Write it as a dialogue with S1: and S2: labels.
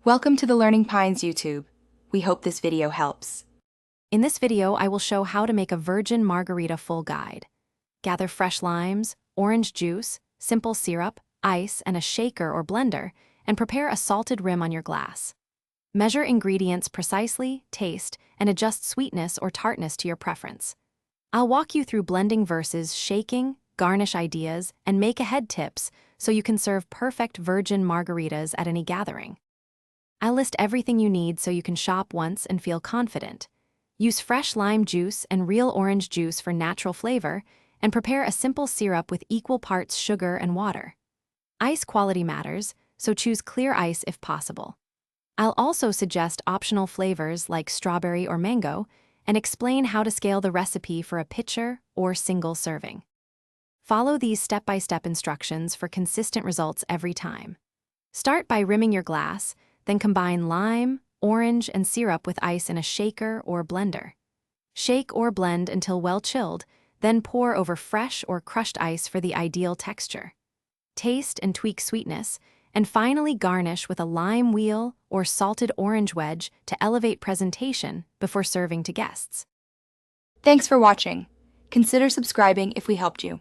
S1: Welcome to the Learning Pines YouTube. We hope this video helps.
S2: In this video, I will show how to make a virgin margarita full guide. Gather fresh limes, orange juice, simple syrup, ice, and a shaker or blender, and prepare a salted rim on your glass. Measure ingredients precisely, taste, and adjust sweetness or tartness to your preference. I'll walk you through blending versus shaking, garnish ideas, and make ahead tips so you can serve perfect virgin margaritas at any gathering. I'll list everything you need so you can shop once and feel confident. Use fresh lime juice and real orange juice for natural flavor, and prepare a simple syrup with equal parts sugar and water. Ice quality matters, so choose clear ice if possible. I'll also suggest optional flavors like strawberry or mango, and explain how to scale the recipe for a pitcher or single serving. Follow these step-by-step instructions for consistent results every time. Start by rimming your glass, then combine lime, orange, and syrup with ice in a shaker or blender. Shake or blend until well chilled, then pour over fresh or crushed ice for the ideal texture. Taste and tweak sweetness, and finally garnish with a lime wheel or salted orange wedge to elevate presentation before serving to guests.
S1: Thanks for watching. Consider subscribing if we helped you.